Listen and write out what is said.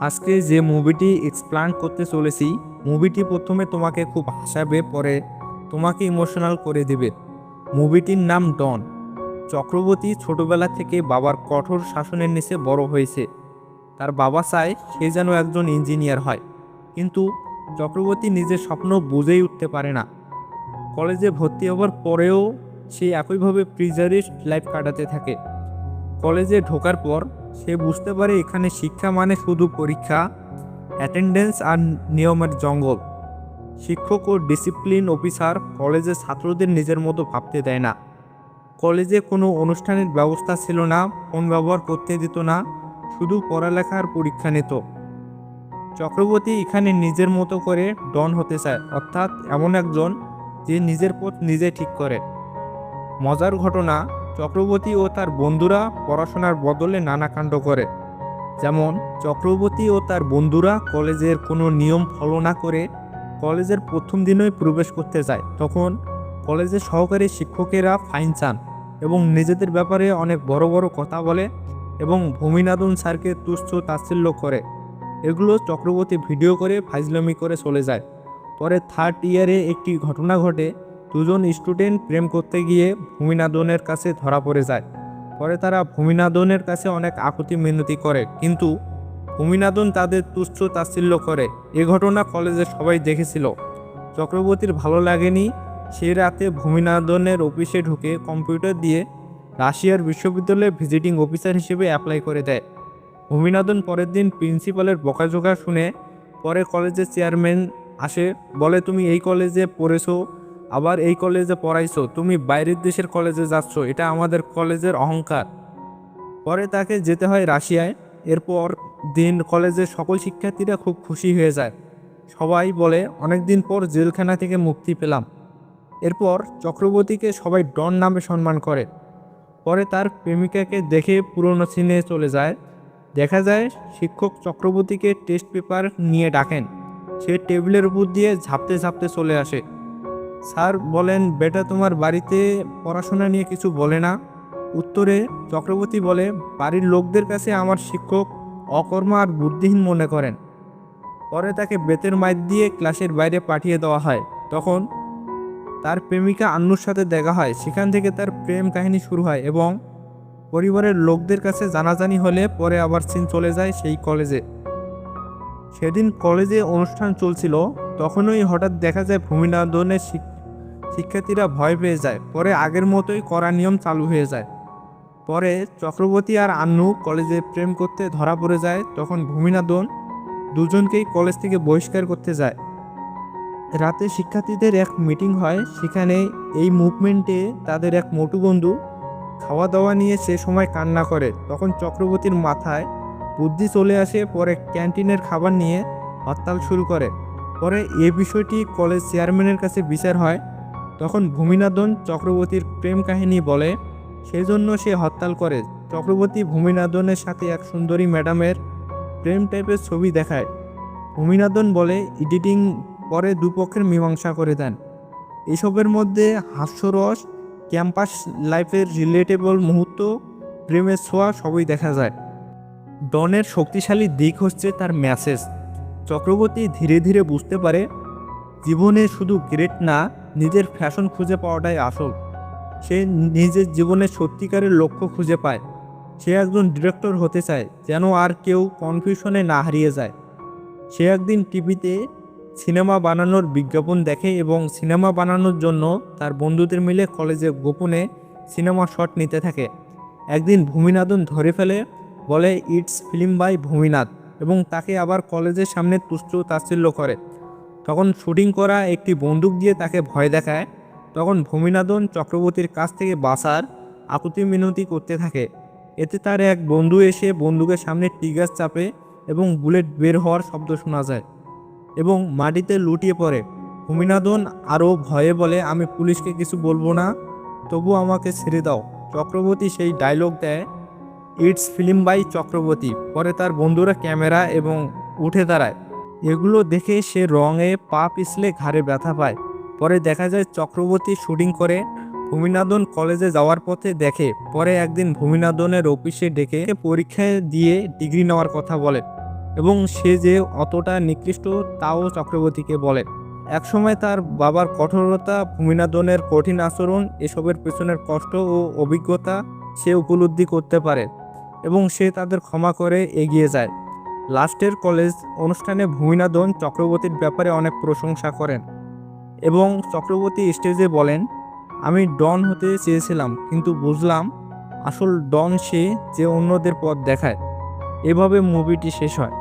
আজকে যে মুভিটি এক্সপ্লেন করতে চলেছি, মুভিটি প্রথমে তোমাকে খুব হাসাবে, পরে তোমাকে ইমোশনাল করে দেবে। মুভিটির নাম ডন। চক্রবর্তী ছোটবেলা থেকে বাবার কঠোর শাসনের নিচে বড় হয়েছে। তার বাবা চায় সে যেন একজন ইঞ্জিনিয়ার হয়, কিন্তু চক্রবর্তী নিজের স্বপ্ন বুঝেই উঠতে পারে না। কলেজে ভর্তি হওয়ার পরেও সে একইভাবে প্রিজারিস্ট লাইফ কাটাতে থাকে। কলেজে ঢোকার পর সে বুঝতে পারে এখানে শিক্ষা মানে শুধু পরীক্ষা, অ্যাটেন্ডেন্স আর নিয়মের জঙ্গল। শিক্ষক ও ডিসিপ্লিন অফিসার কলেজের ছাত্রদের নিজের মতো ভাবতে দেয় না। কলেজে কোনো অনুষ্ঠানের ব্যবস্থা ছিল না, ফোন ব্যবহার করতে দিত না, শুধু পড়ালেখার পরীক্ষা নিত। চক্রবর্তী এখানে নিজের মতো করে ডন হতে চায়, অর্থাৎ এমন একজন যে নিজের পথ নিজে ঠিক করে। মজার ঘটনা, চক্রবর্তী ও তার বন্ধুরা পড়াশোনার বদলে নানা কাণ্ড করে। যেমন চক্রবর্তী ও তার বন্ধুরা কলেজের কোনো নিয়ম ফলো না করে কলেজের প্রথম দিনই প্রবেশ করতে যায়। তখন কলেজের সহকারী শিক্ষকেরা ফাইন চান এবং নিজেদের ব্যাপারে অনেক বড় বড় কথা বলে এবং ভূমিনাথন স্যারকে তুচ্ছ তাচ্ছিল্য করে। এগুলো চক্রবর্তী ভিডিও করে ফাইজলামি করে চলে যায়। পরে থার্ড ইয়ারে একটি ঘটনা ঘটে। দুজন স্টুডেন্ট প্রেম করতে গিয়ে ভূমিনাথনের কাছে ধরা পড়ে যায়। পরে তারা ভূমিনাথনের কাছে অনেক আকুতি মিনতি করে, কিন্তু ভূমিনাথন তাদের তুচ্ছ তাচ্ছিল্য করে। এ ঘটনা কলেজের সবাই দেখেছিল। চক্রবর্তীর ভালো লাগেনি। সে রাতে ভূমিনাথনের অফিসে ঢুকে কম্পিউটার দিয়ে রাশিয়ার বিশ্ববিদ্যালয়ে ভিজিটিং অফিসার হিসেবে অ্যাপ্লাই করে দেয়। ভূমিনাথন পরের দিন প্রিন্সিপালের বকাঝকা শুনে পরে কলেজের চেয়ারম্যান আসে, বলে তুমি এই কলেজে পড়েছো, আবার এই কলেজে পড়াইছো, তুমি বাইরের দেশের কলেজে যাচ্ছ, এটা আমাদের কলেজের অহংকার। পরে তাকে যেতে হয় রাশিয়ায়। এরপর দিন কলেজের সকল শিক্ষার্থীরা খুব খুশি হয়ে যায়। সবাই বলে অনেক দিন পর জেলখানা থেকে মুক্তি পেলাম। এরপর চক্রবর্তীকে সবাই ডন নামে সম্মান করে। পরে তার প্রেমিকাকে দেখে পুরনো সিনে চলে যায়। দেখা যায় শিক্ষক চক্রবর্তীকে টেস্ট পেপার নিয়ে ডাকেন। সে টেবিলের উপর দিয়ে ঝাপতে ঝাপতে চলে আসে। স্যার বলেন, বেটা তোমার বাড়িতে পড়াশোনা নিয়ে কিছু বলে না? উত্তরে চক্রবর্তী বলে, বাড়ির লোকদের কাছে আমার শিক্ষক অকর্মা আর বুদ্ধিহীন মনে করেন। পরে তাকে বেতের মাইর দিয়ে ক্লাসের বাইরে পাঠিয়ে দেওয়া হয়। তখন তার প্রেমিকা আন্নুর সাথে দেখা হয়। সেখান থেকে তার প্রেম কাহিনী শুরু হয় এবং পরিবারের লোকদের কাছে জানাজানি হলে পরে আবার সিন চলে যায় সেই কলেজে। সেদিন কলেজে অনুষ্ঠান চলছিল, তখনই হঠাৎ দেখা যায় ভূমিনাথনের শিক্ষার্থীরা ভয় পেয়ে যায়। পরে আগের মতোই কড়া নিয়ম চালু হয়ে যায়। পরে চক্রবর্তী আর আন্নু কলেজে প্রেম করতে ধরা পড়ে যায়। তখন ভূমিনাথন দুজনকেই কলেজ থেকে বহিষ্কার করতে যায়। রাতে শিক্ষার্থীদের এক মিটিং হয়। সেখানে এই মুভমেন্টে তাদের এক মোটু বন্ধু খাওয়া দাওয়া নিয়ে সে সময় কান্না করে। তখন চক্রবর্তীর মাথায় বুদ্ধি চলে আসে। পরে ক্যান্টিনের খাবার নিয়ে হরতাল শুরু করে। পরে এ বিষয়টি কলেজ চেয়ারম্যানের কাছে বিচার হয়। তখন ভূমিনাথন চক্রবর্তীর প্রেম কাহিনী বলে, সেই জন্য সে হরতাল করে। চক্রবর্তী ভূমিনাথনের সাথে এক সুন্দরী ম্যাডামের প্রেম টাইপের ছবি দেখায়। ভূমিনাথন বলে এডিটিং পরে দুপক্ষের মীমাংসা করে দেন। এসবের মধ্যে হাস্যরস, ক্যাম্পাস লাইফের রিলেটেবল মুহূর্ত, প্রেমের ছোঁয়া সবই দেখা যায়। ডনের শক্তিশালী দিক হচ্ছে তার মেসেজ। চক্রবর্তী ধীরে ধীরে বুঝতে পারে জীবনে শুধু গ্রেট না, নিজের ফ্যাশন খুঁজে পাওয়াটাই আসল। সে নিজের জীবনের সত্যিকারের লক্ষ্য খুঁজে পায়। সে একজন ডিরেক্টর হতে চায়, যেন আর কেউ কনফিউশনে না হারিয়ে যায়। সে একদিন টিভিতে সিনেমা বানানোর বিজ্ঞাপন দেখে এবং সিনেমা বানানোর জন্য তার বন্ধুদের মিলে কলেজে গোপনে সিনেমা শট নিতে থাকে। একদিন ভূমিনাথন ধরে ফেলে, বলে ইটস ফিল্ম বাই ভূমিনাথ, এবং তাকে আবার কলেজের সামনে তুচ্ছ তাচ্ছিল্য করে। তখন শুটিং করা একটি বন্দুক দিয়ে তাকে ভয় দেখায়। তখন ভূমিনাথন চক্রবর্তীর কাছ থেকে বাঁচার আকুতি মিনতি করতে থাকে। এতে তার এক বন্ধু এসে বন্দুকের সামনে ট্রিগার চাপে এবং বুলেট বের হওয়ার শব্দ শোনা যায় এবং মাটিতে লুটিয়ে পড়ে। ভূমিনাথন আরও ভয়ে বলে, আমি পুলিশকে কিছু বলবো না, তবু আমাকে ছেড়ে দাও। চক্রবর্তী সেই ডায়লগ দেয়, ইটস ফিল্ম বাই চক্রবর্তী। পরে তার বন্ধুরা ক্যামেরা এবং উঠে দাঁড়ায়। এগুলো দেখে সে রঙে পা পিছলে ঘাড়ে ব্যথা পায়। পরে দেখা যায় চক্রবর্তী শুটিং করে ভূমিনাথন কলেজে যাওয়ার পথে দেখে। পরে একদিন ভূমিনাথনের অফিসে ডেকে পরীক্ষা দিয়ে ডিগ্রি নেওয়ার কথা বলে। এবং সে যে অতটা নিকৃষ্ট তাও চক্রবর্তীকে বলে। একসময় তার বাবার কঠোরতা, ভূমিনাদনের কঠিন আচরণ, এসবের পেছনের কষ্ট ও অভিজ্ঞতা সে উপলব্ধি করতে পারে এবং সে তাদের ক্ষমা করে এগিয়ে যায়। লাস্টের কলেজ অনুষ্ঠানে ভূমিনাদন চক্রবর্তীর ব্যাপারে অনেক প্রশংসা করেন এবং চক্রবর্তী স্টেজে বলেন, আমি ডন হতে চেয়েছিলাম কিন্তু বুঝলাম আসল ডন সে যে অন্যদের পথ দেখায়। এভাবে মুভিটি শেষ হয়।